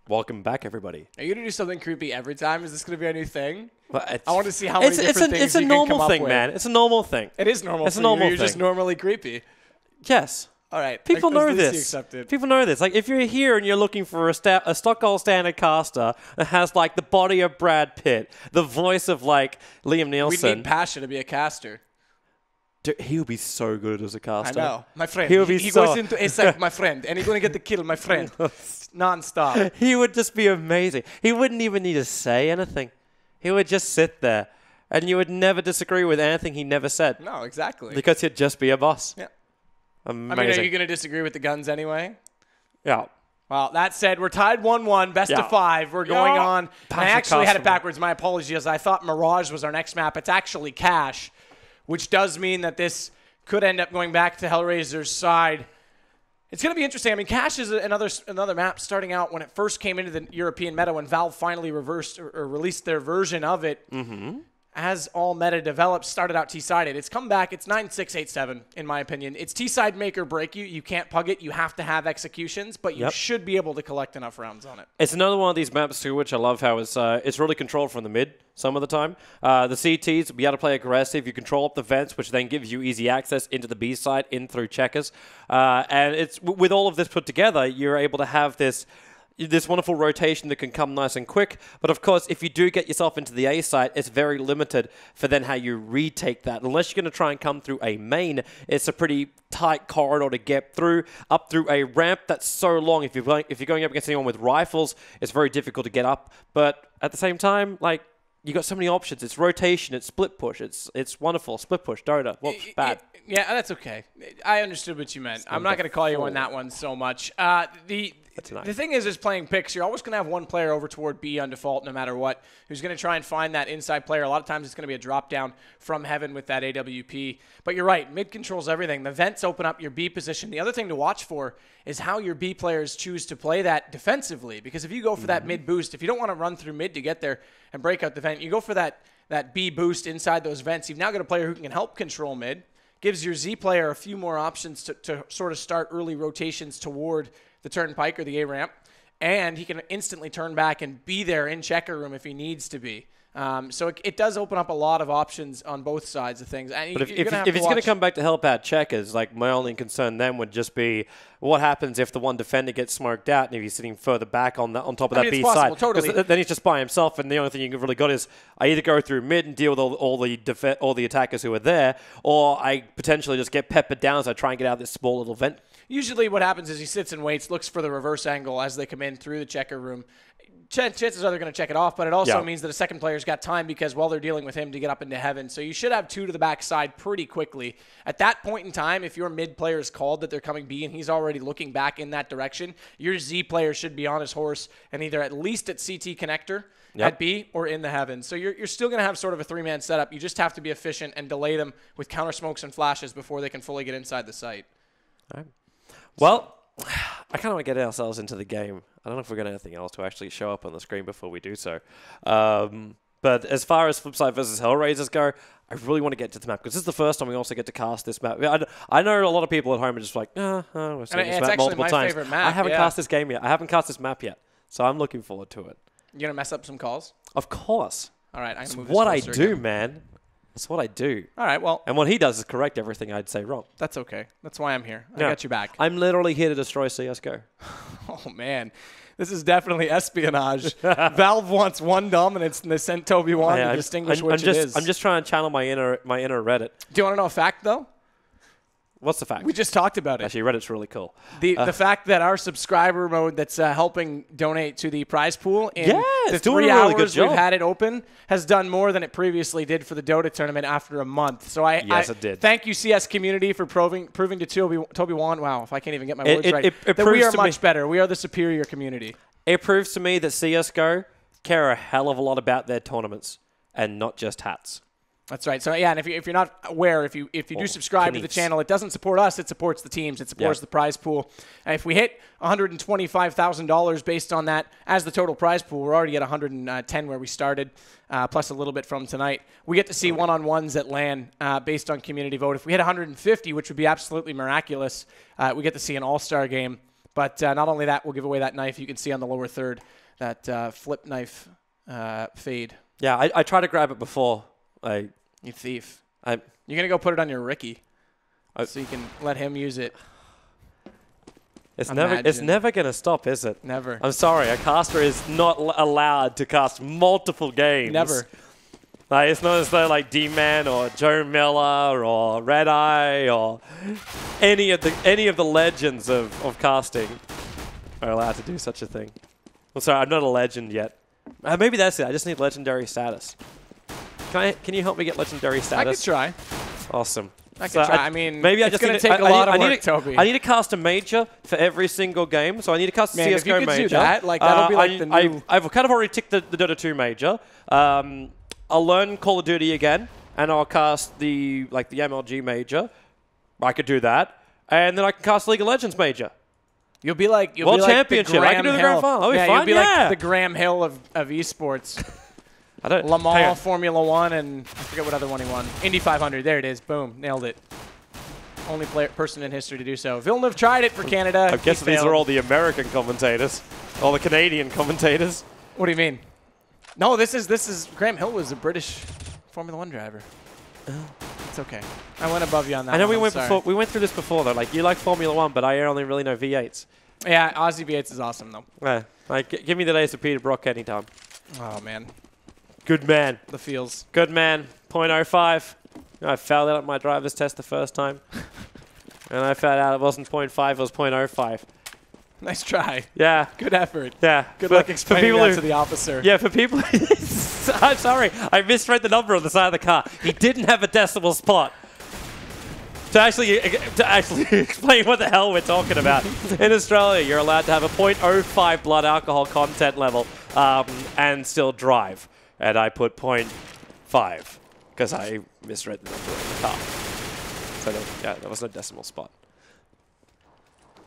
Welcome back, everybody. Are you going to do something creepy every time? Is this going to be a new thing? Well, I want to see how many different things it's a you can come normal up thing, with. man. It's a normal thing. It is normal. It's a normal You're just thing. normally creepy. Yes. All right. People know At least you this. accepted. People know this. Like, if you're here and you're looking for a Stockholm standard caster that has, like, the body of Brad Pitt, the voice of, like, Liam We Neeson. need Pasha to be a caster. Dude, he would be so good as a caster. I know. My friend. He would be he so- goes into ASAP, my friend, and he's going to get the kill, my friend. Non-stop. He would just be amazing. He wouldn't even need to say anything. He would just sit there, and you would never disagree with anything he never said. No, exactly. Because he'd just be a boss. Yeah. Amazing. I mean, are you going to disagree with the guns anyway? Yeah. Well, that said, we're tied 1-1, best of 5. We're going on. And I actually had it backwards. My apologies. I thought Mirage was our next map. It's actually Cash, which does mean that this could end up going back to HellRaisers' side. It's going to be interesting. I mean, Cash is another map starting out when it first came into the European meta, when Valve finally reversed or released their version of it. Mm-hmm. As all meta develops, started out T-sided. It's come back. It's 9-6-8-7, in my opinion. It's T-side make or break you. You can't pug it. You have to have executions, but you should be able to collect enough rounds on it. It's another one of these maps, too, which I love how it's really controlled from the mid some of the time. The CTs, be able to play aggressive. You control up the vents, which then gives you easy access into the B side, in through checkers. And it's with all of this put together, you're able to have this wonderful rotation that can come nice and quick. But of course, if you do get yourself into the A site, it's very limited for then how you retake that. Unless you're going to try and come through a main, it's a pretty tight corridor to get through, up through a ramp that's so long. If you're going up against anyone with rifles, it's very difficult to get up. But at the same time, like, you got so many options. It's rotation, it's split push, it's wonderful. Split push, Dota, whoops, bad. Yeah, that's okay. I understood what you meant. I'm not going to call you on that one so much. The thing is playing picks, you're always going to have one player over toward B on default no matter what, who's going to try and find that inside player. A lot of times it's going to be a drop down from heaven with that AWP. But you're right, mid controls everything. The vents open up your B position. The other thing to watch for is how your B players choose to play that defensively. Because if you go for that mid boost, if you don't want to run through mid to get there and break out the vent, you go for that B boost inside those vents. You've now got a player who can help control mid, gives your Z player a few more options to sort of start early rotations toward the turnpike or the A ramp, and he can instantly turn back and be there in checker room if he needs to be. So it does open up a lot of options on both sides of things. And but if he's going to come back to help out checkers, like, my only concern then would just be what happens if the one defender gets smoked out and if he's sitting further back on top of that B side. Totally. Then he's just by himself, and the only thing you've really got is I either go through mid and deal with all the attackers who are there, or I potentially just get peppered down as I try and get out of this small little vent. Usually what happens is he sits and waits, looks for the reverse angle as they come in through the checker room. Chances are they're going to check it off, but it also means that a second player's got time because while they're dealing with him to get up into heaven. So you should have two to the backside pretty quickly. At that point in time, if your mid player is called that they're coming B and he's already looking back in that direction, your Z player should be on his horse and either at least at CT connector at B or in the heaven. So you're still going to have sort of a three-man setup. You just have to be efficient and delay them with counter smokes and flashes before they can fully get inside the site. All right. Well, I kind of want to get ourselves into the game. I don't know if we're going to have anything else to actually show up on the screen before we do so. But as far as FlipSid versus HellRaisers go, I really want to get to the map because this is the first time we also get to cast this map. I know a lot of people at home are just like, we've seen this map multiple times. Map, I haven't cast this game yet. I haven't cast this map yet. So I'm looking forward to it. You going to mess up some calls? Of course. All right. That's what I do, man. That's what I do. All right, well. And what he does is correct everything I'd say wrong. That's okay. That's why I'm here. I got your back. I'm literally here to destroy CSGO. Oh, man. This is definitely espionage. Valve wants one dominance, and they sent Toby Wan to distinguish which it is. I'm just trying to channel my inner Reddit. Do you want to know a fact, though? What's the fact? We just talked about it. Actually, Reddit's really cool. The fact that our subscriber mode that's helping donate to the prize pool in the 3 hours we've had it open has done more than it previously did for the Dota tournament after a month. So it did. Thank you, CS community, for proving to Toby Wan. Wow, if I can't even get my words right. It that we are much better. We are the superior community. It proves to me that CSGO care a hell of a lot about their tournaments and not just hats. That's right. So, yeah, and if you're not aware, if you do subscribe to the channel, it doesn't support us. It supports the teams. It supports the prize pool. And if we hit $125,000 based on that as the total prize pool, we're already at 110 where we started, plus a little bit from tonight. We get to see one-on-ones at LAN based on community vote. If we hit 150, which would be absolutely miraculous, we get to see an all-star game But not only that, we'll give away that knife you can see on the lower third, that flip knife fade. Yeah, I tried to grab it before. You thief. You're going to go put it on your Ricky so you can let him use it. It's never going to stop, is it? Never. I'm sorry, a caster is not allowed to cast multiple games. Never. Like, it's not as though like D-Man or Joe Miller or Red Eye or any of the legends of casting are allowed to do such a thing. I'm sorry, I'm not a legend yet. Maybe that's it. I just need legendary status. Can you help me get legendary status? I could try. Awesome. I could try. I mean, maybe it's going to take a lot of work, Toby. I need to cast a major for every single game, so I need to cast a CSGO if you could major. do that, like, that'll be like the new... I've kind of already ticked the Dota 2 major. I'll learn Call of Duty again, and I'll cast the MLG major. I could do that, and then I can cast League of Legends major. You'll be like World Championship. I can do the Grand Final. You'll be like the Graham Hill of esports. Le Mans, Formula 1, and I forget what other one he won. Indy 500. There it is. Boom. Nailed it. Only person in history to do so. Villeneuve tried it for Canada. I guess these are all the American commentators. All the Canadian commentators. What do you mean? No, this is Graham Hill was a British Formula 1 driver. It's okay. I went above you on that. I know we went through this before though. Like, you like Formula 1, but I only really know V8s. Yeah, Aussie V8s is awesome though. Yeah. Like, give me the days of Peter Brock anytime. Oh man. Good man. The feels. Good man. 0.05. I failed out at my driver's test the first time. And I found out it wasn't 0.5, it was 0.05. Nice try. Yeah. Good effort. Yeah. Good luck explaining that to the officer. Yeah, for people... I'm sorry. I misread the number on the side of the car. He didn't have a decimal spot. To actually explain what the hell we're talking about. In Australia, you're allowed to have a 0.05 blood alcohol content level and still drive. And I put 0.5 because I misread the number on the car. So there was no decimal spot.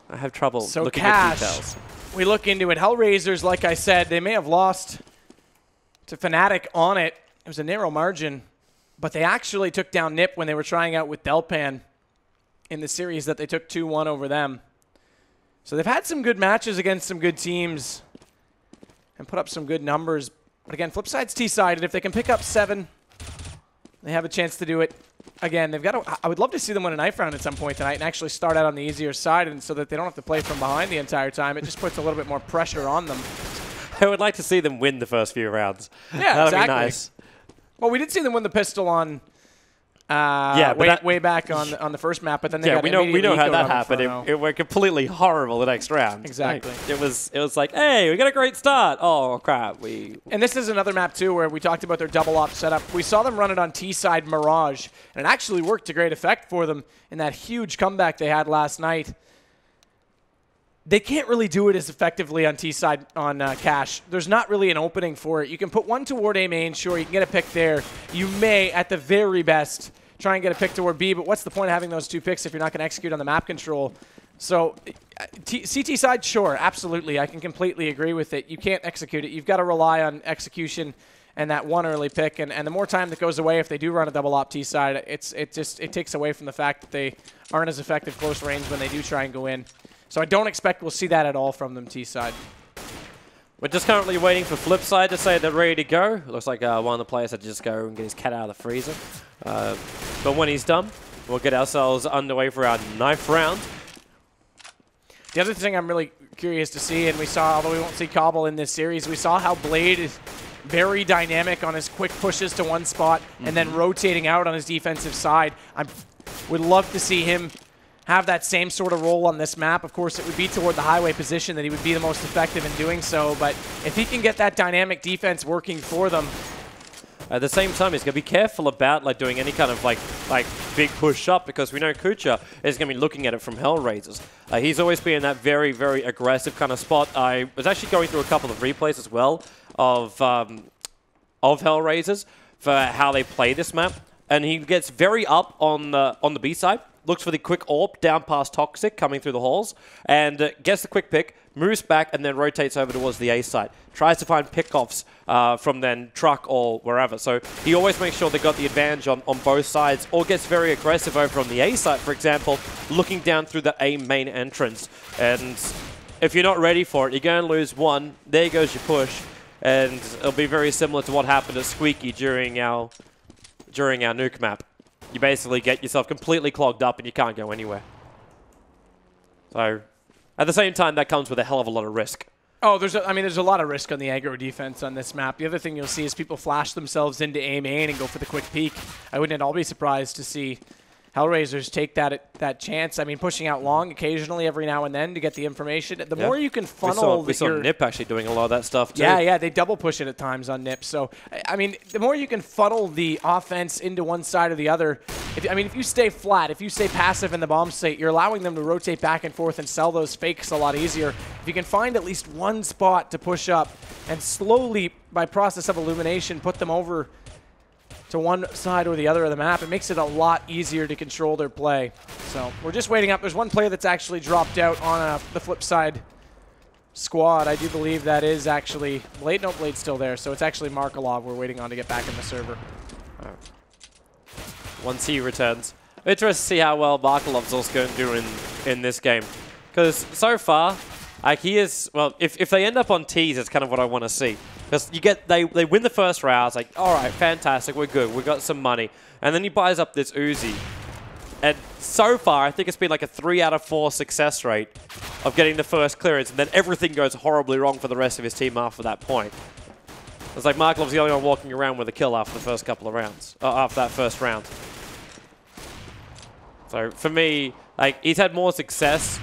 I have trouble looking at details. We look into it. HellRaisers, like I said, they may have lost to Fnatic on it. It was a narrow margin, but they actually took down Nip when they were trying out with Delpan in the series that they took 2-1 over them. So they've had some good matches against some good teams and put up some good numbers. But again, FlipSide's T-sided. If they can pick up 7, they have a chance to do it. Again, they've got to, I would love to see them win a knife round at some point tonight and actually start out on the easier side, and so that they don't have to play from behind the entire time. It just puts a little bit more pressure on them. I would like to see them win the first few rounds. Yeah, That'd exactly. be nice. Well, we did see them win the pistol on way back on the first map, but then they got we know how that happened. It went completely horrible the next round. Exactly. It was like, hey, we got a great start. Oh crap, And this is another map too where we talked about their double op setup. We saw them run it on T-side Mirage, and it actually worked to great effect for them in that huge comeback they had last night. They can't really do it as effectively on T-side on Cash. There's not really an opening for it. You can put one toward A main, sure, you can get a pick there. You may, at the very best, try and get a pick toward B, but what's the point of having those 2 picks if you're not going to execute on the map control? So, CT side, sure, absolutely. I can completely agree with it. You can't execute it. You've got to rely on execution and that one early pick, and the more time that goes away if they do run a double op T-side, it takes away from the fact that they aren't as effective close range when they do try and go in. So I don't expect we'll see that at all from them T-side. We're just currently waiting for FlipSide to say they're ready to go. It looks like one of the players had to just go and get his cat out of the freezer. But when he's done, we'll get ourselves underway for our knife round. The other thing I'm really curious to see, and we saw, although we won't see Cobble in this series, we saw how Blade is very dynamic on his quick pushes to one spot and then rotating out on his defensive side. I would love to see him have that same sort of role on this map. Of course, it would be toward the highway position that he would be the most effective in doing so, but if he can get that dynamic defense working for them. At the same time, he's going to be careful about doing any kind of like big push up, because we know Kucha is going to be looking at it from HellRaisers. He's always been in that very, very aggressive kind of spot. I was actually going through a couple of replays as well of HellRaisers for how they play this map, and he gets very up on the B side. Looks for the quick AWP down past Toxic coming through the halls, and gets the quick pick, moves back, and then rotates over towards the A side. Tries to find pickoffs from then Truck or wherever. So he always makes sure they got the advantage on both sides, or gets very aggressive over on the A side, for example, looking down through the A main entrance. And if you're not ready for it, you're going to lose one. There goes your push. And it'll be very similar to what happened at Squeaky during our nuke map. You basically get yourself completely clogged up and you can't go anywhere. So, at the same time, that comes with a hell of a lot of risk. Oh, there's a lot of risk on the aggro defense on this map. The other thing you'll see is people flash themselves into A main and go for the quick peek. I wouldn't at all be surprised to see HellRaisers take that chance. I mean, pushing out long occasionally every now and then to get the information. The more you can funnel... We saw Nip actually doing a lot of that stuff too. Yeah, they double push it at times on Nip. So, I mean, the more you can funnel the offense into one side or the other... If you stay flat, if you stay passive in the bomb state, you're allowing them to rotate back and forth and sell those fakes a lot easier. If you can find at least one spot to push up and slowly, by process of elimination, put them over to one side or the other of the map, it makes it a lot easier to control their play. So we're just waiting up. There's one player that's actually dropped out on the FlipSid squad. I do believe that is actually Blade. No, Blade's still there. So it's actually Markelov we're waiting on to get back in the server. Once he returns. Interesting to see how well Markelov's also going to do in this game. Because so far, like he is, well, if they end up on T's, that's kind of what I want to see. Because they win the first round, it's like, all right, fantastic, we're good, we got some money. And then he buys up this Uzi. And so far, I think it's been like a 3 out of 4 success rate of getting the first clearance, and then everything goes horribly wrong for the rest of his team after that point. It's like Markelov's the only one walking around with a kill after the first couple of rounds, after that first round. So for me, like he's had more success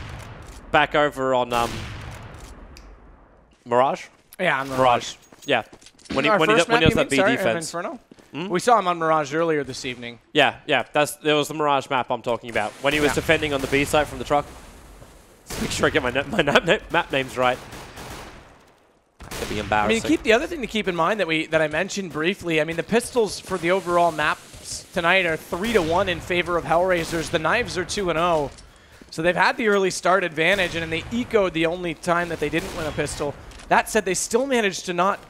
back over on Mirage. Yeah, on Mirage. Yeah, when he does that B defense. Inferno? We saw him on Mirage earlier this evening. Yeah. There was the Mirage map I'm talking about when he was defending on the B site from the truck. Let's make sure I get my map names right. That'd be embarrassing. I mean, the other thing to keep in mind that I mentioned briefly. I mean, the pistols for the overall maps tonight are 3-1 in favor of HellRaisers. The knives are 2-0. So they've had the early start advantage, and then they ecoed the only time that they didn't win a pistol. That said, they still managed to not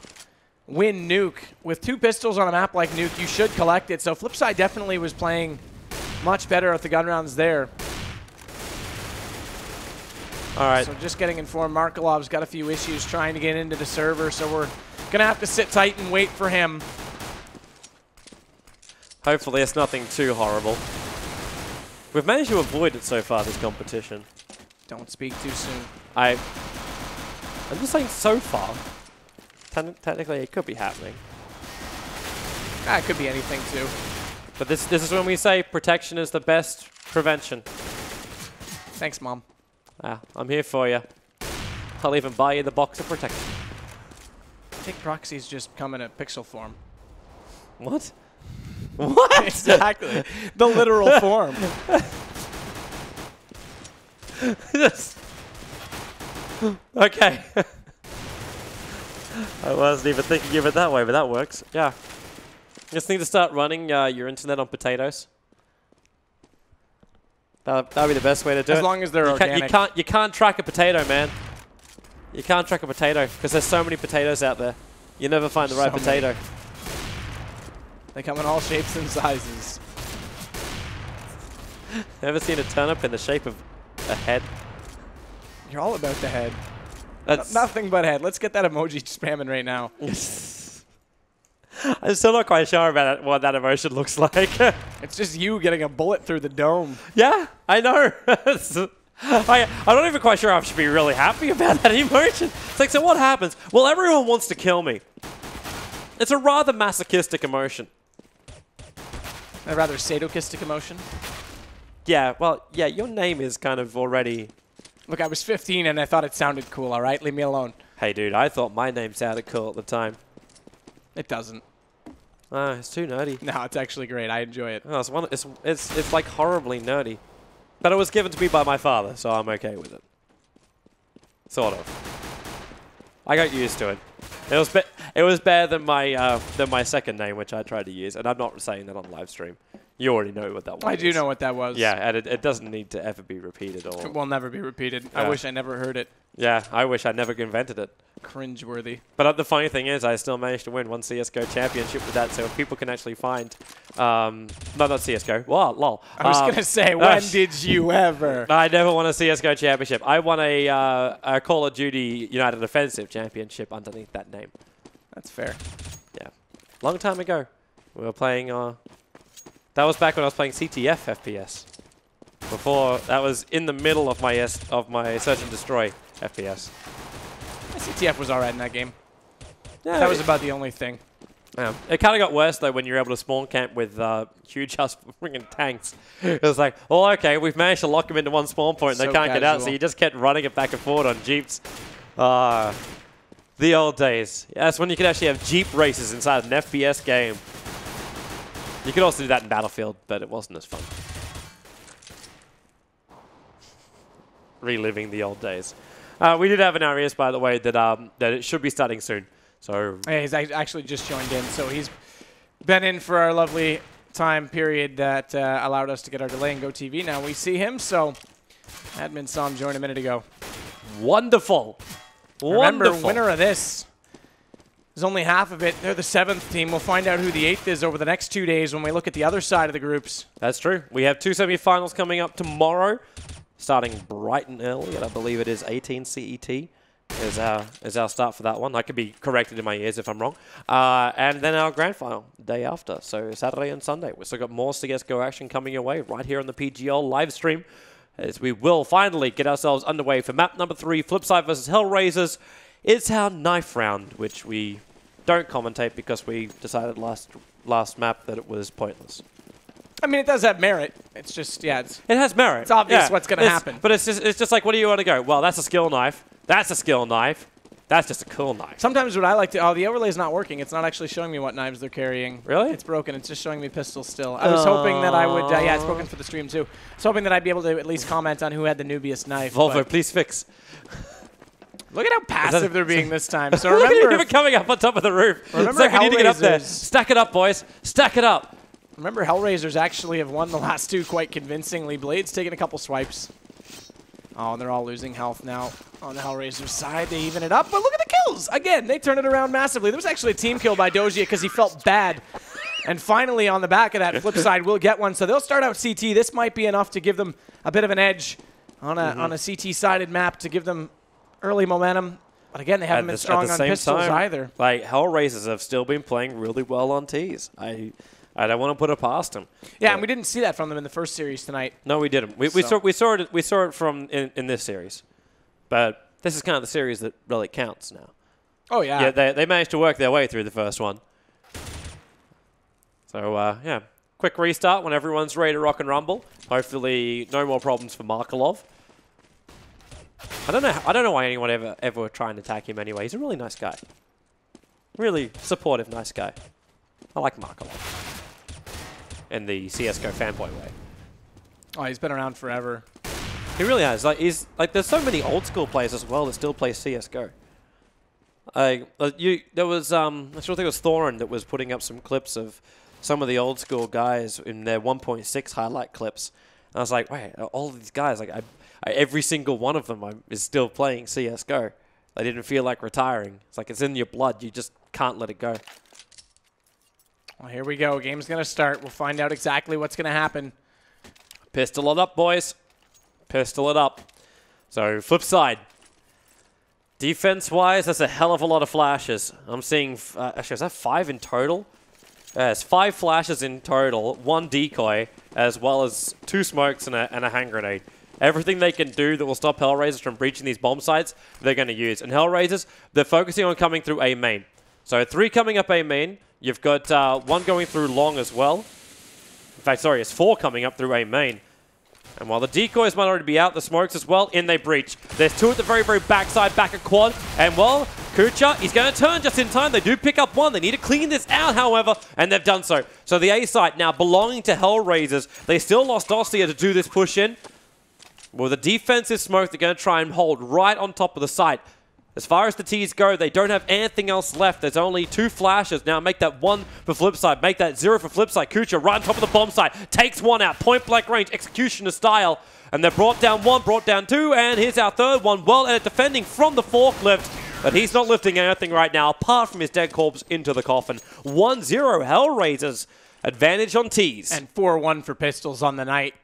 win Nuke. With 2 pistols on a map like Nuke, you should collect it. So FlipSid definitely was playing much better at the gun rounds there. All right. So just getting informed, Markelov's got a few issues trying to get into the server, so we're going to have to sit tight and wait for him. Hopefully it's nothing too horrible. We've managed to avoid it so far, this competition. Don't speak too soon. I'm just saying so far. Technically, it could be happening. It could be anything, too. But this is when we say protection is the best prevention. Thanks, Mom. I'm here for you. I'll even buy you the box of protection. I think proxies just come in a pixel form. What? What? Exactly. The literal form. Yes. Okay. I wasn't even thinking of it that way, but that works. Yeah. Just need to start running your internet on potatoes. That'd be the best way to do it. As long as they're organic. You can't track a potato, man. You can't track a potato because there's so many potatoes out there. You never find the right potato. Many. They come in all shapes and sizes. Ever seen a turnip in the shape of a head? You're all about the head. That's nothing but head. Let's get that emoji spamming right now. I'm still not quite sure about what that emotion looks like. It's just you getting a bullet through the dome. Yeah, I know. I'm not even quite sure I should be really happy about that emotion. It's like, so what happens? Well, everyone wants to kill me. It's a rather masochistic emotion. A rather sadistic emotion? Yeah, well, yeah, your name is kind of already... Look, I was 15 and I thought it sounded cool, all right? Leave me alone. Hey, dude, I thought my name sounded cool at the time. It doesn't. It's too nerdy. No, it's actually great. I enjoy it. Oh, it's like horribly nerdy. But it was given to me by my father, so I'm okay with it. Sort of. I got used to it. It was better than my second name, which I tried to use, and I'm not saying that on live stream. You already know what that was. I do know what that was. Yeah, and it doesn't need to ever be repeated. Or it will never be repeated. I wish I never heard it. Yeah, I wish I never invented it. Cringeworthy. But the funny thing is, I still managed to win one CSGO championship with that, so if people can actually find... no, not CSGO. Wow, lol. I was going to say, when did you ever? I never won a CSGO championship. I won a Call of Duty United Offensive championship underneath that name. That's fair. Yeah. Long time ago. We were playing... that was back when I was playing CTF FPS. Before, that was in the middle of my Search and Destroy FPS. CTF was alright in that game. Yeah, that was about the only thing. Yeah. It kind of got worse, though, when you were able to spawn camp with huge ass freaking tanks. It was like, oh, okay, we've managed to lock them into one spawn point and So they can't get out, so you just kept running it back and forward on jeeps. The old days. Yeah, that's when you could actually have jeep races inside an FPS game. You could also do that in Battlefield, but it wasn't as fun. Reliving the old days. We did have an Arias, by the way, that it should be starting soon. So yeah, he's actually just joined in, so he's been in for our lovely time period that allowed us to get our delay and go TV. Now we see him, so admin saw him join a minute ago. Wonderful. Remember, winner of this is only half of it. They're the 7th team. We'll find out who the 8th is over the next 2 days when we look at the other side of the groups. That's true. We have 2 semifinals coming up tomorrow. Starting bright and early, and I believe it is 18 CET is our start for that one. I could be corrected in my ears if I'm wrong. And then our grand final, the day after. So Saturday and Sunday. We've still got more CSGO action coming your way right here on the PGL live stream, as we will finally get ourselves underway for map number 3, FlipSid versus HellRaisers. It's our knife round, which we don't commentate because we decided last map that it was pointless. I mean, it does have merit. It's just, yeah. It has merit. It's obvious what's going to happen. But it's just like, what do you want to go? Well, that's a skill knife. That's a skill knife. That's just a cool knife. Sometimes what I like to... Oh, the overlay's not working. It's not actually showing me what knives they're carrying. Really? It's broken. It's just showing me pistols still. I was hoping that I would... yeah, it's broken for the stream, too. I was hoping that I'd be able to at least comment on who had the noobiest knife. Volvo, please fix. Look at how passive they're being this time. So remember... remember... Even coming up on top of the roof. Remember it's like we need to get up there. Stack it up, boys. Stack it up. Remember, HellRaisers actually have won the last 2 quite convincingly. Blade's taking a couple swipes. Oh, and they're all losing health now on the HellRaisers side. They even it up, but look at the kills. Again, they turn it around massively. There was actually a team kill by Dozier because he felt bad. And finally, on the back of that flip side, we'll get one. So they'll start out CT. This might be enough to give them a bit of an edge on a CT-sided map to give them early momentum. But again, they haven't been strong on pistols either. Like, HellRaisers have still been playing really well on Ts. I don't want to put it past them. Yeah, and we didn't see that from them in the first series tonight. No, we didn't. We saw it from in this series, but this is kind of the series that really counts now. Oh yeah. Yeah, they managed to work their way through the first one. So yeah, quick restart when everyone's ready to rock and rumble. Hopefully, no more problems for Markelov. I don't know why anyone ever would try and attack him anyway. He's a really nice guy. Really supportive, nice guy. I like Markelov. In the CSGO fanboy way. Oh, he's been around forever. He really has. Like, there's so many old school players as well that still play CSGO. There was I still think it was Thorin that was putting up some clips of some of the old school guys in their 1.6 highlight clips. And I was like, wait, all of these guys, like every single one of them is still playing CSGO. They didn't feel like retiring. It's like it's in your blood. You just can't let it go. Well, here we go. Game's going to start. We'll find out exactly what's going to happen. Pistol it up, boys. Pistol it up. So, flip side. Defense-wise, that's a hell of a lot of flashes. I'm seeing... actually, is that 5 in total? It's 5 flashes in total, 1 decoy, as well as 2 smokes and a hand grenade. Everything they can do that will stop HellRaisers from breaching these bomb sites, they're going to use. And HellRaisers, they're focusing on coming through A main. So 3 coming up A main. You've got 1 going through long as well. In fact, sorry, it's 4 coming up through A main. And while the decoys might already be out, the smokes as well, in they breach. There's 2 at the very, very backside, back at quad. And, well, Kucha, he's going to turn just in time. They do pick up 1. They need to clean this out, however, and they've done so. So the A site now belonging to HellRaisers. They still lost Ostia to do this push in. Well, the defensive smoke, they're going to try and hold right on top of the site. As far as the T's go, they don't have anything else left. There's only 2 flashes. Now make that 1 for FlipSid. Make that 0 for FlipSid. Kucha right on top of the bomb site. Takes 1 out. Point blank range. Executioner style. And they're brought down 1, brought down 2. And here's our third one. Well, and defending from the forklift. But he's not lifting anything right now apart from his dead corpse into the coffin. 1-0 HellRaisers. Advantage on T's. And 4-1 for Pistols on the night.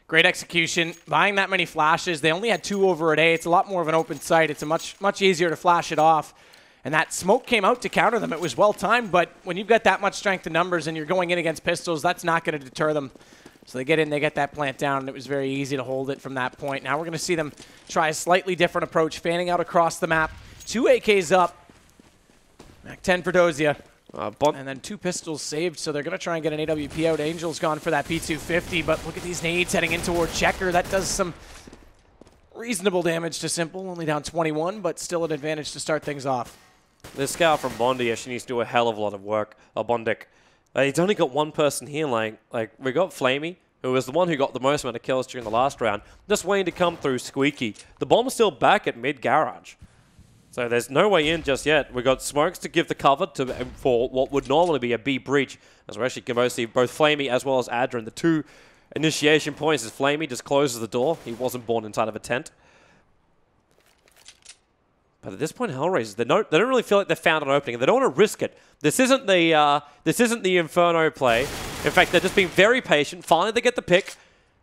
Great execution, buying that many flashes. They only had 2 over at A. It's a lot more of an open site. It's a much easier to flash it off. And that smoke came out to counter them. It was well timed, but when you've got that much strength in numbers and you're going in against Pistols, that's not going to deter them. So they get in, they get that plant down, and it was very easy to hold it from that point. Now we're going to see them try a slightly different approach, fanning out across the map. 2 AKs up. Mac 10 for Dozia. And then 2 Pistols saved, so they're going to try and get an AWP out. Angel's gone for that P250, but look at these nades heading in toward Checker. That does some reasonable damage to Simple. Only down 21, but still an advantage to start things off. This scout from Bondi actually needs to do a hell of a lot of work. Bondic. He's only got 1 person here. Like we got Flamey, who was the one who got the most amount of kills during the last round, just waiting to come through Squeaky. The bomb's still back at mid-garage. So there's no way in just yet. We've got smokes to give the cover for what would normally be a B breach. As we're actually going to see both Flamey as well as Adrian. The 2 initiation points as Flamey just closes the door. He wasn't born inside of a tent. But at this point, HellRaisers, they don't really feel like they've found an opening. They don't want to risk it. This isn't the Inferno play. In fact, they're just being very patient. Finally, they get the pick,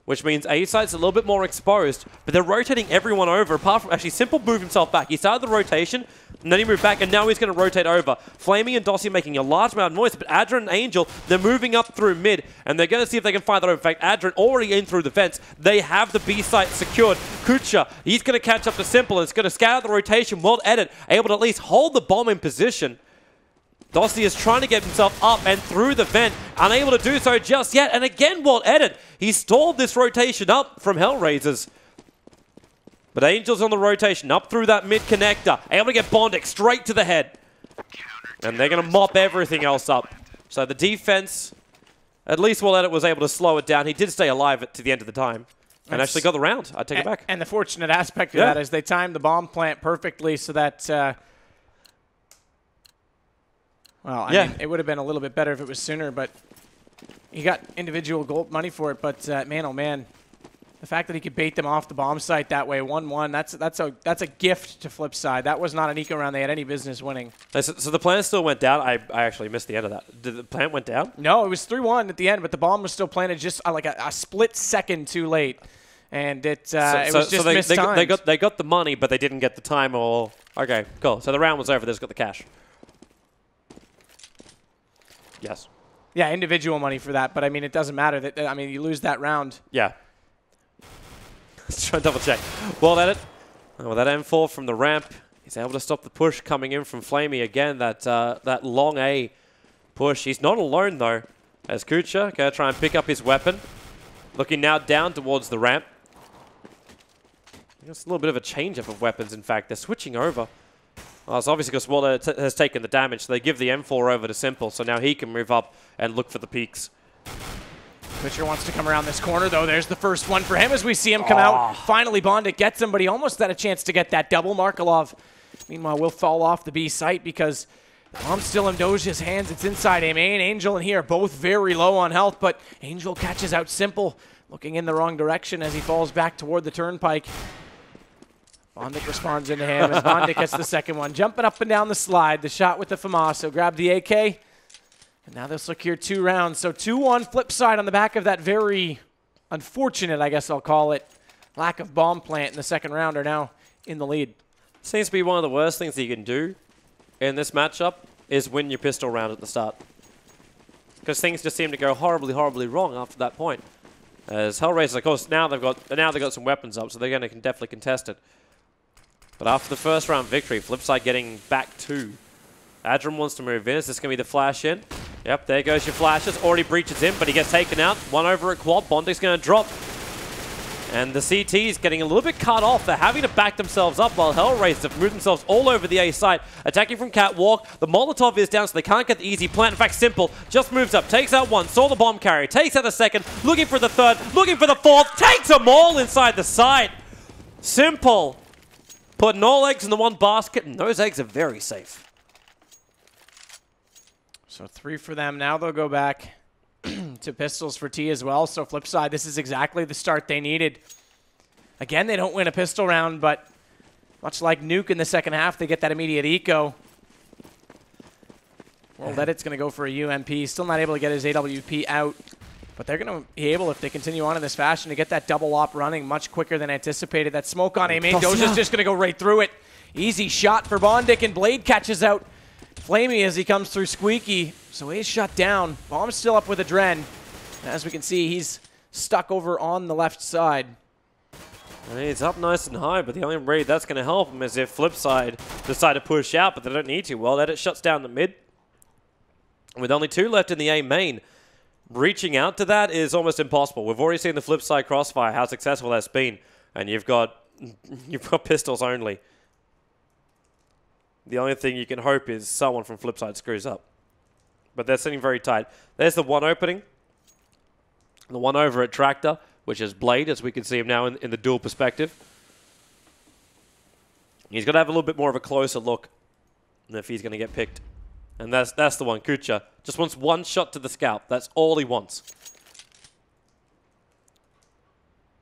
which means A side's a little bit more exposed, but they're rotating everyone over, apart from actually Simple moved himself back. He started the rotation, and then he moved back, and now he's going to rotate over. Flamey and Dossie making a large amount of noise, but Adrian and Angel, they're moving up through mid, and they're going to see if they can find that over. In fact, Adrian already in through the vents. They have the B site secured. Kucha, he's going to catch up to Simple, and it's going to scout out the rotation. Well edit, able to at least hold the bomb in position. Dossie is trying to get himself up and through the vent, unable to do so just yet. And again, Walt Edit. He stalled this rotation up from HellRaisers. But Angel's on the rotation, up through that mid connector, able to get Bondic straight to the head. And they're going to mop everything else up. So the defense, at least Walt Edit was able to slow it down. He did stay alive to the end of the time. And actually got the round. I take it back. And the fortunate aspect of that is they timed the bomb plant perfectly so that... Well, I mean, it would have been a little bit better if it was sooner, but he got individual gold money for it. But man, oh man, the fact that he could bait them off the bomb site that way, 1-1, that's a gift to FlipSid. That was not an eco round they had any business winning. So the plant still went down. I actually missed the end of that. Did the plant went down? No, it was 3-1 at the end, but the bomb was still planted just like a split second too late, and it was just mistimed. They got the money, but they didn't get the time. Or okay, cool. So the round was over. They just got the cash. Yes. Yeah, individual money for that, but I mean, it doesn't matter. I mean, you lose that round. Yeah. Let's try and double check. Well, at it. With that M4 from the ramp, he's able to stop the push coming in from Flamey again. That long A push. He's not alone though. As Kucha going to try and pick up his weapon, looking now down towards the ramp. It's a little bit of a change-up of weapons. In fact, they're switching over. Well, it's obviously because Waller has taken the damage, so they give the M4 over to Simple, so now he can move up and look for the peaks. Pitcher wants to come around this corner, though. There's the first one for him as we see him come out. Finally, Bondic gets him, but he almost had a chance to get that double. Markelov, meanwhile, will fall off the B site because the bomb's still in Doja's hands. It's inside A main. Angel and he are both very low on health, but Angel catches out Simple, looking in the wrong direction as he falls back toward the turnpike. Bondic responds into him, and Bondic gets the second one. Jumping up and down the slide, the shot with the FAMASO. Grab the AK, and now they'll secure 2 rounds. So 2-1 FlipSid on the back of that very unfortunate, I guess I'll call it, lack of bomb plant in the second round are now in the lead. Seems to be one of the worst things that you can do in this matchup is win your pistol round at the start. Because things just seem to go horribly, horribly wrong after that point. As HellRaisers, of course, now they've got some weapons up, so they're going to definitely contest it. But after the first round victory, FlipSid getting back 2. Adrian wants to move in. Is this going to be the flash in? Yep, there goes your flashes. Already breaches in, but he gets taken out. 1 over at quad. Bondic's going to drop. And the CT is getting a little bit cut off. They're having to back themselves up while HellRaisers have moved themselves all over the A site. Attacking from Catwalk. The Molotov is down, so they can't get the easy plant. In fact, Simple just moves up. Takes out 1. Saw the bomb carrier. Takes out the 2nd. Looking for the 3rd. Looking for the 4th. Takes them all inside the site. Simple putting all eggs in the one basket, and those eggs are very safe. So 3 for them. Now they'll go back to pistols for T as well. So FlipSid, this is exactly the start they needed. Again, they don't win a pistol round, but much like Nuke in the second half, they get that immediate eco. Well, Edit's going to go for a UMP. Still not able to get his AWP out. But they're going to be able, if they continue on in this fashion, to get that double op running much quicker than anticipated. That smoke on A main. Doja's just going to go right through it. Easy shot for Bondic, and Blade catches out Flamey as he comes through Squeaky. So A's shut down. Bomb's still up with Adren. As we can see, he's stuck over on the left side. And he's up nice and high, but the only read that's going to help him is if FlipSid decide to push out, but they don't need to. Well, Edit shuts down the mid. With only 2 left in the A main, reaching out to that is almost impossible. We've already seen the FlipSid crossfire, how successful that's been, and you've got pistols only. The only thing you can hope is someone from FlipSid screws up. But they're sitting very tight. There's the one opening. The one over at Tractor, which is Blade, as we can see him now in the dual perspective. He's got to have a little bit more of a closer look if he's going to get picked. And that's the one. Kucha just wants one shot to the scalp. That's all he wants.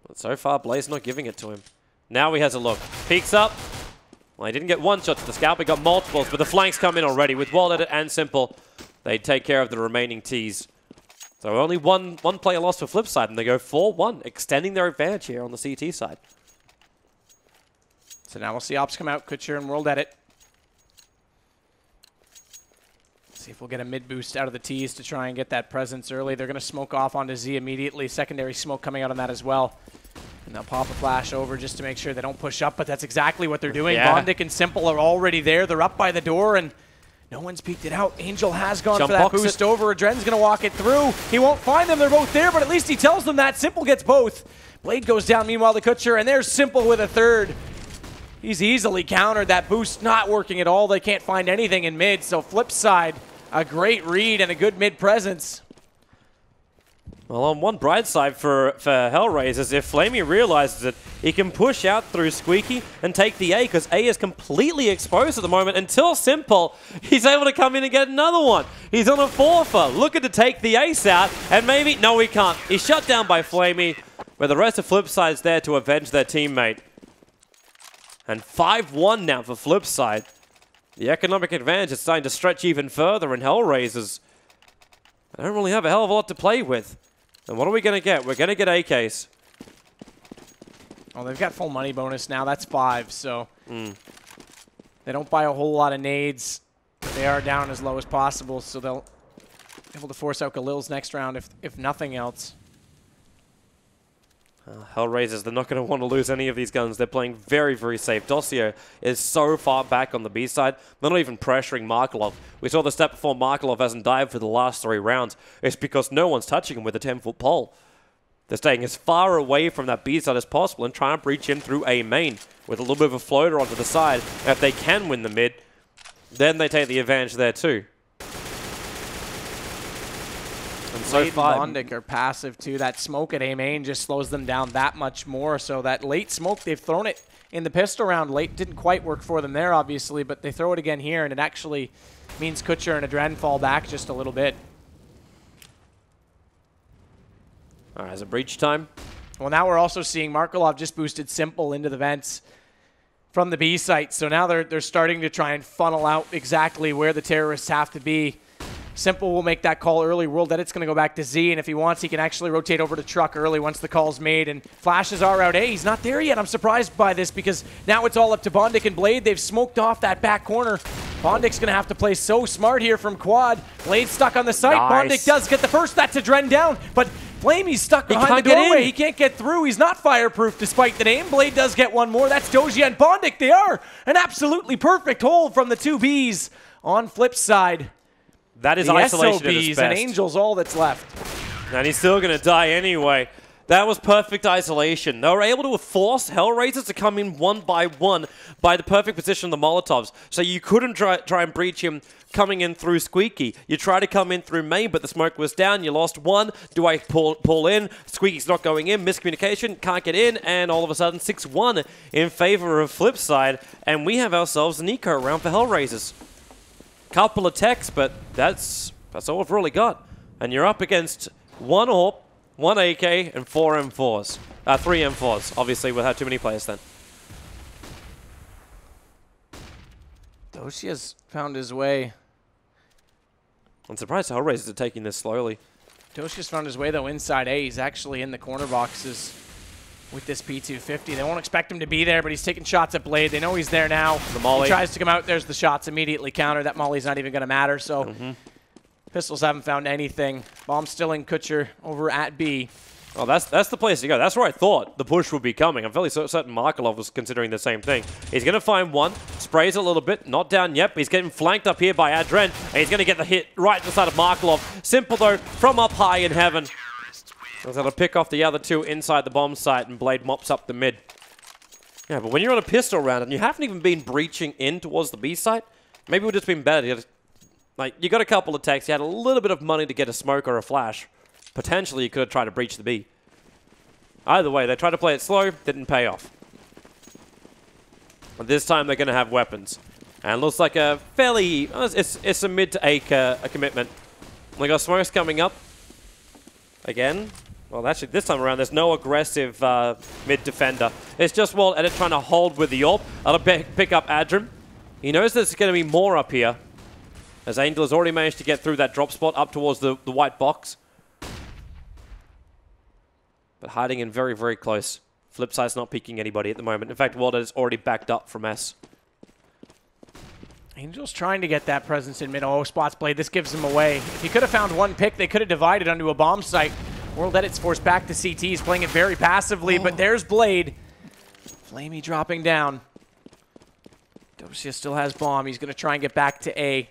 But so far, Blade's not giving it to him. Now he has a look. Peeks up. Well, he didn't get one shot to the scalp. He got multiples, but the flanks come in already. With Wall Edit and Simple, they take care of the remaining Ts. So only one player lost for FlipSid, and they go 4-1, extending their advantage here on the CT side. So now we'll see Ops come out, Kutcher and World Edit. See if we'll get a mid boost out of the Ts to try and get that presence early. They're going to smoke off onto Z immediately. Secondary smoke coming out on that as well. And they'll pop a flash over just to make sure they don't push up, but that's exactly what they're doing. Yeah. Bondic and Simple are already there. They're up by the door, and no one's peeked it out. Angel has gone for that boost over. Adren's going to walk it through. He won't find them. They're both there, but at least he tells them that. Simple gets both. Blade goes down, meanwhile, to Kutcher, and there's Simple with a third. He's easily countered. That boost not working at all. They can't find anything in mid, so FlipSid, a great read and a good mid presence. Well, on one bright side for HellRaisers, if Flamey realizes it, he can push out through Squeaky and take the A, because A is completely exposed at the moment until Simple. He's able to come in and get another one. He's on a 4-fer, looking to take the ace out, and maybe, no, he can't. He's shut down by Flamey, where the rest of FlipSid's there to avenge their teammate. And 5-1 now for FlipSid. The economic advantage is starting to stretch even further, and HellRaisers, they don't really have a hell of a lot to play with. And what are we going to get? We're going to get AKs. Well, they've got full money bonus now. That's 5, so they don't buy a whole lot of nades. But they are down as low as possible, so they'll be able to force out Galil's next round if nothing else. HellRaisers, they're not going to want to lose any of these guns. They're playing very, very safe. Dossier is so far back on the B side. They're not even pressuring Markelov. We saw the step before Markelov hasn't dived for the last 3 rounds. It's because no one's touching him with a 10-foot pole. They're staying as far away from that B side as possible and trying to breach in through A main with a little bit of a floater onto the side. And if they can win the mid, then they take the advantage there too. So Bondic are passive too. That smoke at A main just slows them down that much more. So that late smoke, they've thrown it in the pistol round late. Didn't quite work for them there, obviously, but they throw it again here, and it actually means Kutcher and Adren fall back just a little bit. All right, is it breach time? Well, now we're also seeing Markelov just boosted Simple into the vents from the B site. So now they're starting to try and funnel out exactly where the terrorists have to be. Simple will make that call early. World Edit's going to go back to Z, and if he wants, he can actually rotate over to Truck early once the call's made, and flashes are out. Hey, he's not there yet. I'm surprised by this because now it's all up to Bondic and Blade. They've smoked off that back corner. Bondic's going to have to play so smart here from Quad. Blade stuck on the site. Nice. Bondic does get the first. That's a Dren down, but Flamey's stuck behind the doorway. He can't get through. He's not fireproof despite the name. Blade does get one more. That's Doja and Bondic. They are an absolutely perfect hold from the 2 Bs on FlipSid. That is isolation at its best. And Angel's all that's left. And he's still going to die anyway. That was perfect isolation. They were able to force HellRaisers to come in one by the perfect position of the Molotovs. So you couldn't try and breach him coming in through Squeaky. You tried to come in through main, but the smoke was down. You lost one. Do I pull in? Squeaky's not going in. Miscommunication. Can't get in. And all of a sudden, 6-1 in favor of FlipSid. And we have ourselves an eco round for HellRaisers. Couple of techs, but that's all we've really got. And you're up against one AWP, 1 AK, and 4 M4s. 3 M4s, obviously, without too many players then. Doshia's found his way. I'm surprised HellRaisers are taking this slowly. Doshia's found his way, though, inside A. He's actually in the corner boxes with this P250. They won't expect him to be there, but he's taking shots at Blade. They know he's there now. The molly. He tries to come out. There's the shots immediately countered. That molly's not even going to matter, so... Pistols haven't found anything. Bomb still in Kutcher over at B. Oh, that's the place to go. That's where I thought the push would be coming. I'm fairly certain Markelov was considering the same thing. He's going to find one, sprays a little bit, not down yet, but he's getting flanked up here by Adren, and he's going to get the hit right to the side of Markelov. Simple, though, from up high in heaven. He's going to pick off the other two inside the bomb site, and Blade mops up the mid. Yeah, but when you're on a pistol round and you haven't even been breaching in towards the B site, maybe it would have just been better. Like, you got a couple of techs, you had a little bit of money to get a smoke or a flash. Potentially, you could have tried to breach the B. Either way, they tried to play it slow, didn't pay off. But this time, they're going to have weapons. And it looks like a fairly... It's a mid to A commitment. They got smokes coming up. Again. Well, actually, this time around, there's no aggressive mid defender. It's just WorldEdit trying to hold with the AWP. That'll pick up Adrim. He knows there's going to be more up here, as Angel has already managed to get through that drop spot up towards the white box. But hiding in very, very close. FlipSid's not peeking anybody at the moment. In fact, WorldEdit is already backed up from S. Angel's trying to get that presence in mid. Oh, spots Blade. This gives him away. If he could have found one pick, they could have divided onto a bomb site. WorldEdit's forced back to CT. He's playing it very passively, but there's Blade. Flamey dropping down. Dosia still has bomb. He's going to try and get back to A.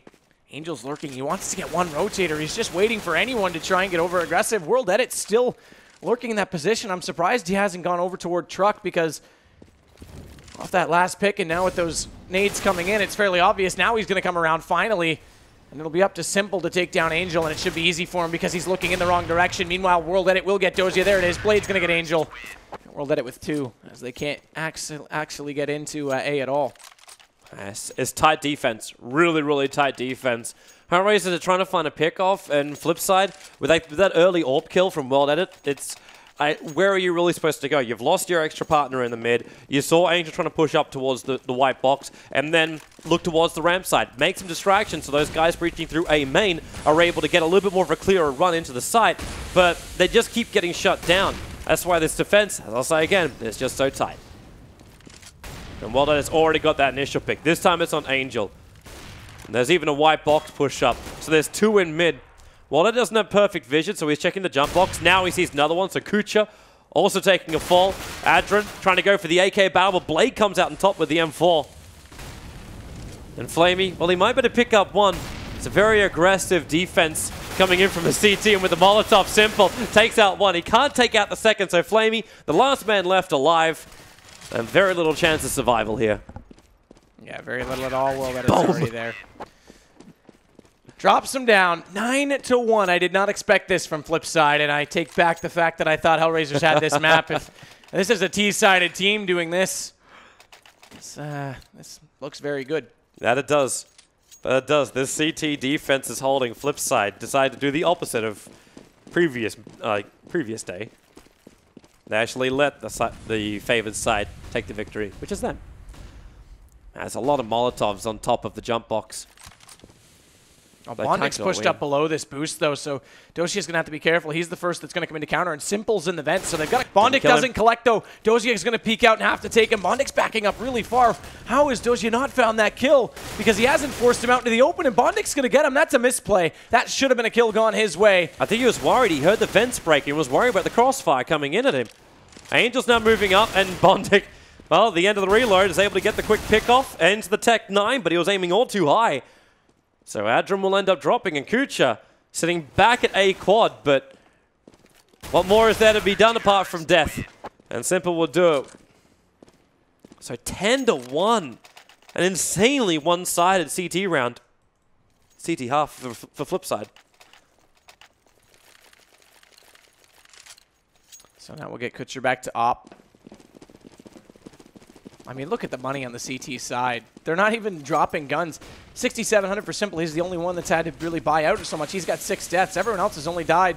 Angel's lurking. He wants to get one rotator. He's just waiting for anyone to try and get over aggressive. WorldEdit's still lurking in that position. I'm surprised he hasn't gone over toward Truck, because off that last pick and now with those nades coming in, it's fairly obvious now he's going to come around finally. And it'll be up to Simple to take down Angel, and it should be easy for him because he's looking in the wrong direction. Meanwhile, WorldEdit will get Dosia. There it is. Blade's going to get Angel. WorldEdit with 2, as they can't actually get into A at all. Yes, it's tight defense. Really, really tight defense. HellRaisers are trying to find a pick-off, and FlipSid, with that early AWP kill from WorldEdit, it's... where are you really supposed to go? You've lost your extra partner in the mid. You saw Angel trying to push up towards the white box, and then look towards the ramp side. Make some distractions so those guys breaching through A main are able to get a little bit more of a clearer run into the site, but they just keep getting shut down. That's why this defense, as I'll say again, is just so tight. And WorldEdit has already got that initial pick. This time it's on Angel. And there's even a white box push up. So there's 2 in mid. WorldEdit doesn't have perfect vision, so he's checking the jump box. Now he sees another one, so Kucha also taking a fall. Adren trying to go for the AK battle, but Blade comes out on top with the M4. And Flamey, well, he might better pick up one. It's a very aggressive defense coming in from the CT, and with the Molotov, Simple takes out one. He can't take out the second, so Flamey, the last man left alive, and very little chance of survival here. Yeah, very little at all. Well, that is already there. Drops him down, 9-1. I did not expect this from FlipSid, and I take back the fact that I thought HellRaisers had this map. If this is a T-sided team doing this, this looks very good. That it does. That it does. This CT defense is holding. FlipSid decided to do the opposite of previous day. They actually let the favored side take the victory, which is them. There's a lot of Molotovs on top of the jump box. Oh, Bondik's pushed up below this boost, though, so Dosia's going to have to be careful. He's the first that's going to come into counter, and Simple's in the vent, so they've got... Bondik doesn't collect, though. Dosia's going to peek out and have to take him. Bondik's backing up really far. How has Dosia not found that kill? Because he hasn't forced him out into the open, and Bondik's going to get him. That's a misplay. That should have been a kill gone his way. I think he was worried. He heard the vents breaking and was worried about the crossfire coming in at him. Angel's now moving up, and Bondik, well, at the end of the reload, is able to get the quick pick-off into the Tech 9, but he was aiming all too high. So Adrim will end up dropping, and Kucha sitting back at A quad, but What more is there to be done apart from death? And Simple will do it. So 10-1. An insanely one-sided CT round. CT half for FlipSid. So now we'll get Kutcher back to op. I mean, look at the money on the CT side. They're not even dropping guns. 6,700 for Simple. He's the only one that's had to really buy out so much. He's got 6 deaths. Everyone else has only died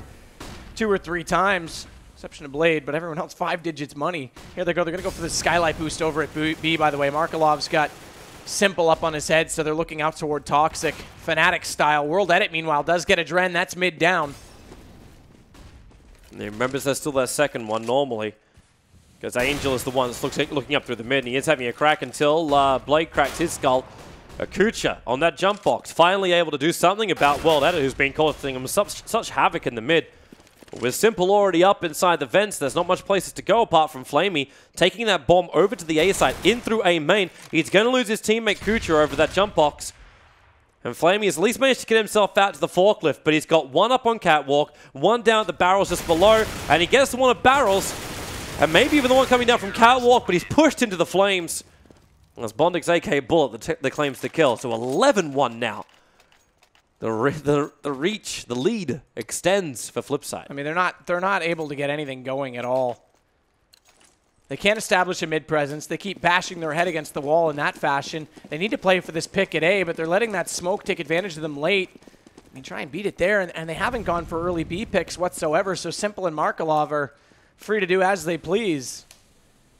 2 or 3 times, exception of Blade, but everyone else 5 digits money. Here they go. They're going to go for the Skylight boost over at B, by the way. Markelov's got Simple up on his head, so they're looking out toward Toxic. Fnatic style. World Edit, meanwhile, does get a Dren. That's mid down. And he remembers there's still that second one normally. Because Angel is the one that's looking up through the mid, and he is having a crack until Blade cracks his skull. Kucha on that jump box, finally able to do something about World Edit, who's been causing him such havoc in the mid. With Simple already up inside the vents, there's not much places to go apart from Flamey. Taking that bomb over to the A side, in through A main. He's going to lose his teammate Kucha over that jump box. And Flamey has at least managed to get himself out to the forklift, but he's got one up on Catwalk, one down at the barrels just below, and he gets the one at barrels, and maybe even the one coming down from Catwalk, but he's pushed into the flames. As Bondic's AK bullet that claims the kill, so 11-1 now. The reach, the lead extends for FlipSid. I mean, they're not able to get anything going at all. They can't establish a mid presence. They keep bashing their head against the wall in that fashion. They need to play for this pick at A, but they're letting that smoke take advantage of them late. I mean, try and beat it there, and they haven't gone for early B picks whatsoever, so Simple and Markelov are free to do as they please.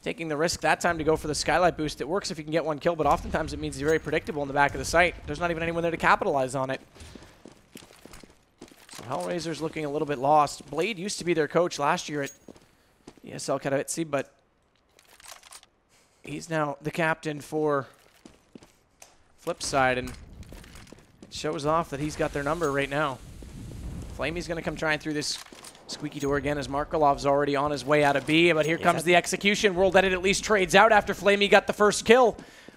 Taking the risk that time to go for the Skylight boost. It works if you can get one kill, but oftentimes it means he's very predictable in the back of the site. There's not even anyone there to capitalize on it. So HellRaisers looking a little bit lost. Blade used to be their coach last year at ESL Katowice, but he's now the captain for FlipSid, and it shows off that he's got their number right now. Flamey's going to come trying through this squeaky door again as Markelov's already on his way out of B, but here comes the execution. World Edit at least trades out after Flamey got the first kill.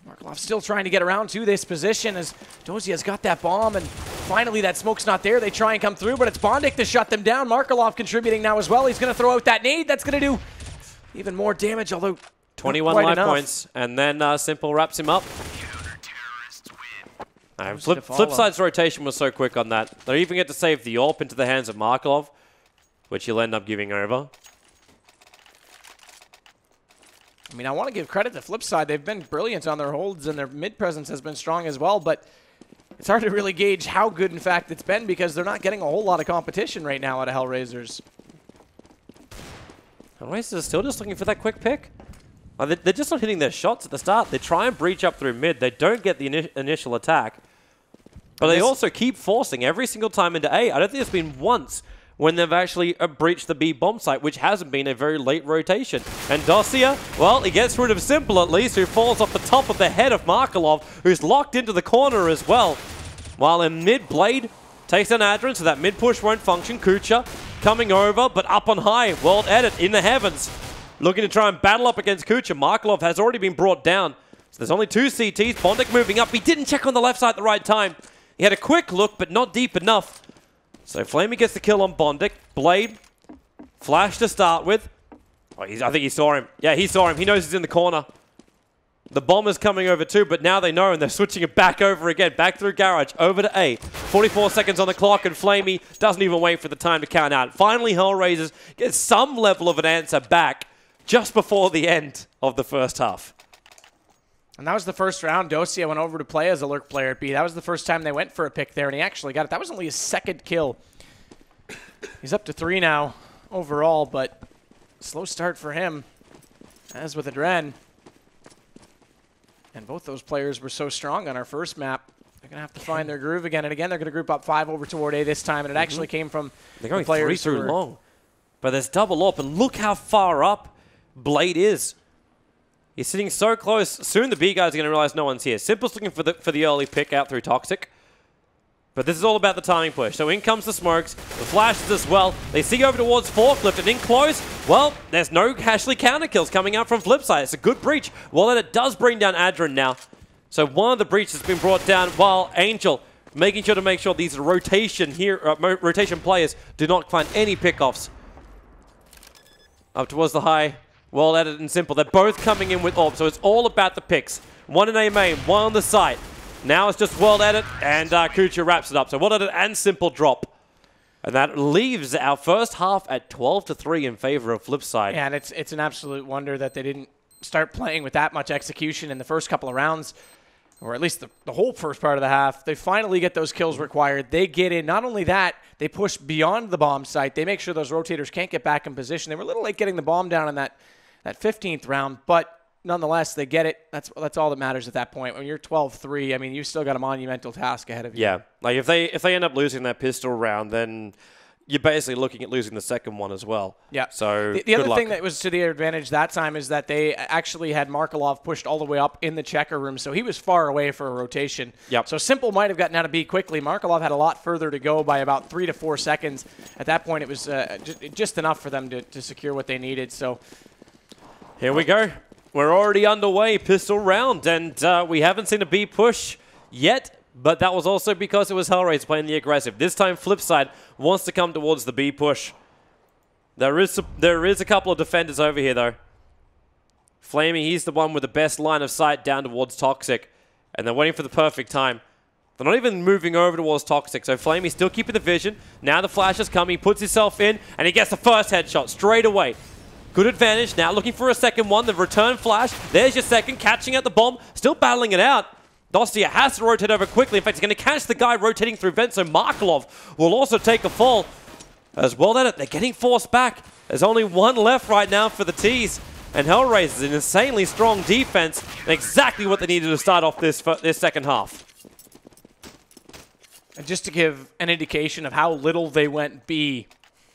Markelov's still trying to get around to this position as Dozia's got that bomb, and finally that smoke's not there. They try and come through, but it's Bondic to shut them down. Markelov contributing now as well. He's going to throw out that nade. That's going to do even more damage, although 21 life points, and then Simple wraps him up. FlipSid's rotation was so quick on that. They even get to save the AWP into the hands of Markelov, which he'll end up giving over. I mean, I want to give credit to FlipSid. They've been brilliant on their holds, and their mid presence has been strong as well, but it's hard to really gauge how good, in fact, it's been because they're not getting a whole lot of competition right now out of HellRaisers. HellRaisers are still just looking for that quick pick. They're just not hitting their shots at the start. They try and breach up through mid. They don't get the initial attack, but they also keep forcing every single time into A. I don't think there's been once when they've actually breached the B bomb site, which hasn't been a very late rotation. And Dosia, well, he gets rid of Simple at least, who falls off the top of the head of Markelov, who's locked into the corner as well. While in mid, Blade takes down Adren, so that mid push won't function. Kucha coming over, but up on high. World Edit in the heavens, looking to try and battle up against Kucha. Markelov has already been brought down. So there's only 2 CTs. Bondic moving up. He didn't check on the left side at the right time. He had a quick look, but not deep enough. So Flamey gets the kill on Bondic. Blade, flash to start with. Oh, I think he saw him. Yeah, he saw him. He knows he's in the corner. The bomber's coming over too, but now they know, and they're switching it back over again. Back through Garage, over to A. 44 seconds on the clock, and Flamey doesn't even wait for the time to count out. Finally, HellRaisers get some level of an answer back just before the end of the first half. And that was the first round. Dosia went over to play as a lurk player at B. That was the first time they went for a pick there, and he actually got it. That was only his 2nd kill. He's up to 3 now overall, but slow start for him, as with Adren. And both those players were so strong on our first map. They're going to have to find their groove again. And again, they're going to group up 5 over toward A this time, and it actually came from they're going the players 3 through long. But there's double up, and look how far up Blade is. He's sitting so close. Soon the B guys are going to realize no one's here. Simple's looking for the early pick out through Toxic. But this is all about the timing push. So in comes the smokes, the flashes as well. They see over towards Forklift, and in close, well, there's no Ashley counter kills coming out from FlipSid. It's a good breach. Well, then it does bring down Adren now. So one of the breaches has been brought down, while Angel making sure these rotation players do not find any pickoffs. Up towards the high. Well edited and simple. They're both coming in with AWP, so it's all about the picks. One in A main, one on the site. Now it's just well edit, and Kucha wraps it up. So well edit and simple drop. And that leaves our first half at 12-3 in favor of FlipSid. Yeah, and it's an absolute wonder that they didn't start playing with that much execution in the first couple of rounds, or at least the whole first part of the half. They finally get those kills required. They get in. Not only that, they push beyond the bomb site. They make sure those rotators can't get back in position. They were a little late getting the bomb down in that 15th round, but nonetheless, they get it. That's all that matters at that point. When you're 12-3, I mean, you've still got a monumental task ahead of you. Yeah, like if they end up losing that pistol round, then you're basically looking at losing the second one as well. Yeah. So the other thing that was to their advantage that time is that they actually had Markelov pushed all the way up in the checker room, so he was far away for a rotation. Yep. So Simple might have gotten out of B quickly. Markelov had a lot further to go by about 3 to 4 seconds. At that point, it was just enough for them to secure what they needed. So here we go. We're already underway, pistol round, and we haven't seen a B push yet, but that was also because it was HellRaisers playing the aggressive. This time, FlipSid wants to come towards the B push. There is a couple of defenders over here, though. Flamey, he's the one with the best line of sight down towards Toxic, and they're waiting for the perfect time. They're not even moving over towards Toxic, so Flamey still keeping the vision. Now the flash has come, he puts himself in, and he gets the first headshot straight away. Good advantage. Now looking for a second one. The return flash. There's your second. Catching at the bomb. Still battling it out. Dostia has to rotate over quickly. In fact, he's going to catch the guy rotating through vent, so Markelov will also take a fall. As well at it, they're getting forced back. There's only one left right now for the T's. And HellRaisers, an insanely strong defense, and exactly what they needed to start off this second half. And just to give an indication of how little they went B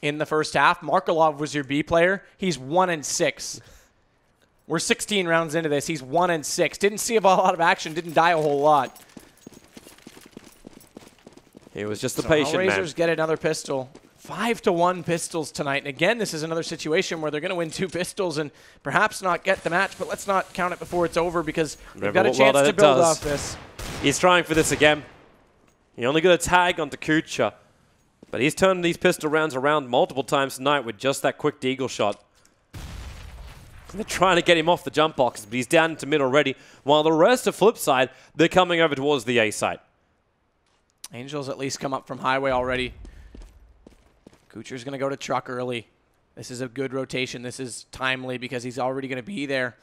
in the first half, Markelov was your B player. He's 1-6. We're 16 rounds into this. He's 1-6. Didn't see a lot of action. Didn't die a whole lot. He was just the patient man. HellRaisers get another pistol. 5-1 pistols tonight. And again, this is another situation where they're going to win 2 pistols and perhaps not get the match, but let's not count it before it's over because they've got a chance to build off this. He's trying for this again. He only got a tag onto Kucha. But he's turned these pistol rounds around multiple times tonight with just that quick deagle shot. They're trying to get him off the jump box, but he's down into mid already, while the rest of FlipSid, they're coming over towards the A site. Angels at least come up from highway already. Kucher's going to go to truck early. This is a good rotation. This is timely because he's already going to be there.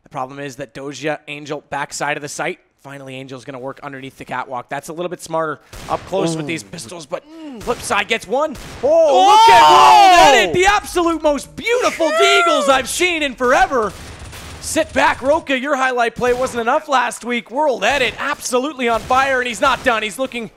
The problem is that Doja, Angel, backside of the site. Finally, Angel's going to work underneath the catwalk. That's a little bit smarter up close with these pistols, but FlipSid gets one. Oh, look at it! The absolute most beautiful deagles I've seen in forever. Sit back, Roka. Your highlight play wasn't enough last week. World Edit absolutely on fire, and he's not done. He's looking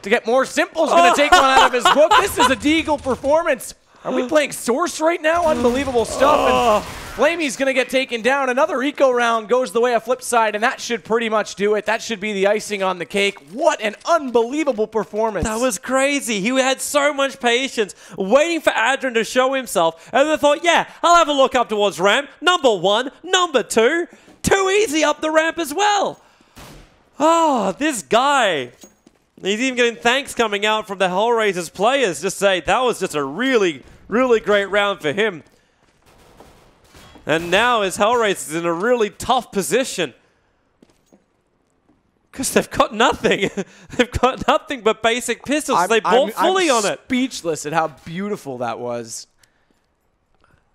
to get more. Simple's going to take one out of his book. This is a deagle performance. Are we playing Source right now? Unbelievable stuff. And Flamey's going to get taken down. Another eco round goes the way of FlipSid, and that should pretty much do it. That should be the icing on the cake. What an unbelievable performance. That was crazy. He had so much patience, waiting for Adrian to show himself, and then thought, yeah, I'll have a look up towards ramp. Number 1, number 2. Too easy up the ramp as well. Oh, this guy. He's even getting thanks coming out from the HellRaisers players. Just say, that was just a really, really great round for him. And now his HellRaisers in a really tough position. Because they've got nothing. They've got nothing but basic pistols. They bought fully on it. I'm speechless at how beautiful that was.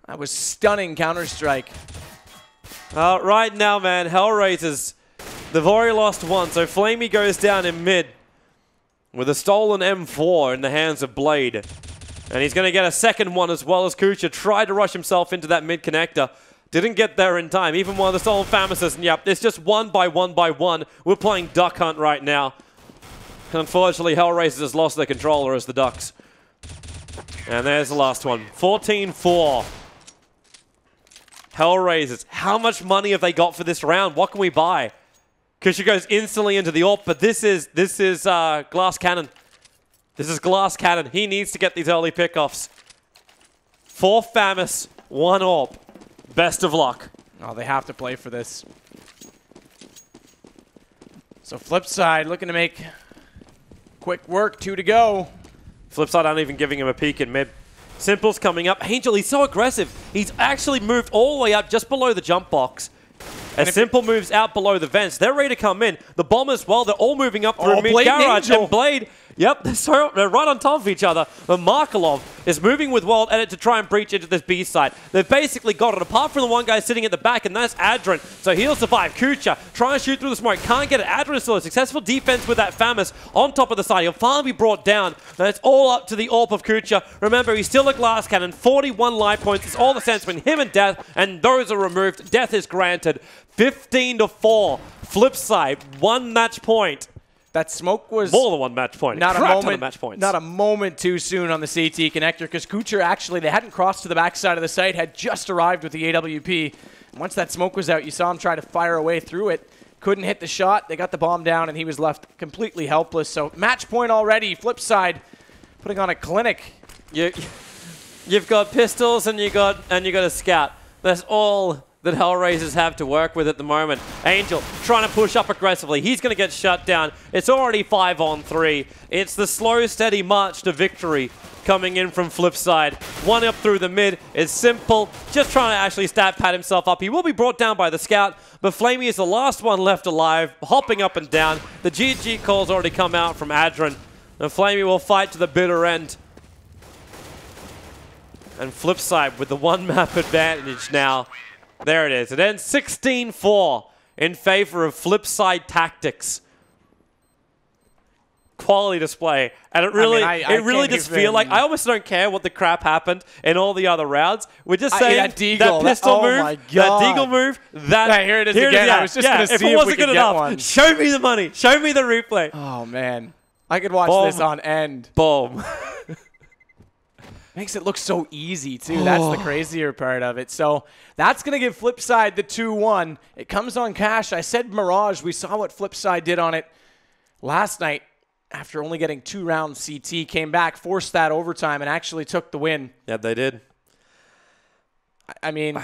That was stunning Counter-Strike. Right now, man, HellRaisers, they've already lost one. So Flamey goes down in mid with a stolen M4 in the hands of Blade. And he's going to get a second one as well as Kucha tried to rush himself into that mid connector. Didn't get there in time, even while the stolen Famasis. And yep, it's just 1 by 1 by 1. We're playing Duck Hunt right now. Unfortunately, HellRaisers has lost their controller as the Ducks. And there's the last one. 14-4. HellRaisers. How much money have they got for this round? What can we buy? Kucha goes instantly into the AWP, but this is Glass Cannon. This is Glass Cannon. He needs to get these early pickoffs. 4 Famis, 1 AWP. Best of luck. Oh, they have to play for this. So FlipSid looking to make quick work. 2 to go. FlipSid aren't even giving him a peek in mid. Simple's coming up. Angel, he's so aggressive. He's actually moved all the way up just below the jump box. As Simple moves out below the vents, they're ready to come in. The bomb as well, they're all moving up through mid-garage. And Blade, yep, they're right on top of each other. But Markelov is moving with World Edit to try and breach into this B side. They've basically got it, apart from the one guy sitting at the back, and that's Adren. So he'll survive. Kucha trying to shoot through the smoke, can't get it. Adren still a successful defense with that Famus on top of the side. He'll finally be brought down. And it's all up to the AWP of Kucha. Remember, he's still a glass cannon. 41 life points. It's all the sense between him and Death, and those are removed. Death is granted. 15-4. FlipSid, 1 match point. That smoke was more than 1 match point. Not a moment too soon on the CT connector, because Kucher actually, they hadn't crossed to the backside of the site, had just arrived with the AWP. Once that smoke was out, you saw him try to fire away through it. Couldn't hit the shot. They got the bomb down, and he was left completely helpless. So match point already. FlipSid putting on a clinic. You've got pistols and you got a scout. That's all that HellRaisers have to work with at the moment. Angel trying to push up aggressively. He's going to get shut down. It's already 5-on-3. It's the slow, steady march to victory coming in from FlipSid. 1 up through the mid. It's Simple, just trying to actually stat pad himself up. He will be brought down by the scout, but Flamey is the last one left alive, hopping up and down. The GG call's already come out from Adren, and Flamey will fight to the bitter end. And FlipSid with the 1 map advantage now. There it is. It ends 16-4 in favor of FlipSid Tactics. Quality display. And it really, it really just feels like I almost don't care what the crap happened in all the other rounds. We're just saying that pistol move, that deagle move, that... here it is again. I was just going to see if we could get one. Show me the money. Show me the replay. Oh, man. I could watch this on end. Boom. Makes it look so easy, too. That's the crazier part of it. So that's going to give FlipSid the 2-1. It comes on cash. I said Mirage. We saw what FlipSid did on it last night after only getting 2 rounds CT. Came back, forced that overtime, and actually took the win. Yeah, they did. I mean,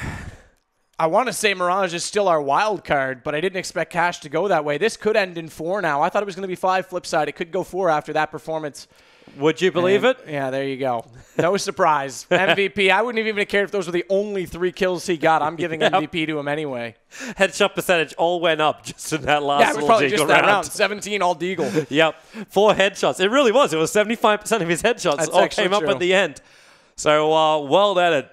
I want to say Mirage is still our wild card, but I didn't expect cash to go that way. This could end in 4 now. I thought it was going to be 5 FlipSid. It could go 4 after that performance. Would you believe it? Yeah, there you go. No surprise. MVP. I wouldn't even have cared if those were the only 3 kills he got. I'm giving MVP to him anyway. Headshot percentage all went up just in that last it was probably just that round. 17 all deagle. Yep. 4 headshots. It really was. It was 75% of his headshots all came up at the end. So well at it.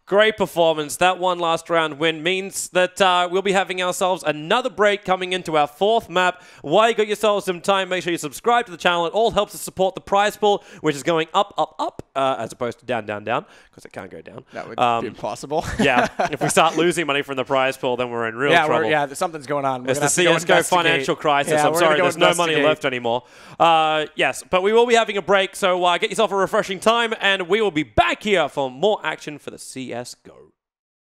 Great performance. That 1 last round win means that we'll be having ourselves another break coming into our 4th map. While you got yourselves some time, make sure you subscribe to the channel. It all helps us support the prize pool, which is going up, up, up, as opposed to down, down, down, because it can't go down. That would be impossible. Yeah. If we start losing money from the prize pool, then we're in real trouble. Yeah, something's going on. It's the CSGO financial crisis. Yeah, I'm sorry, there's no money left anymore. Yes, but we will be having a break, so get yourself a refreshing time, and we will be back here for more action for the CSGO.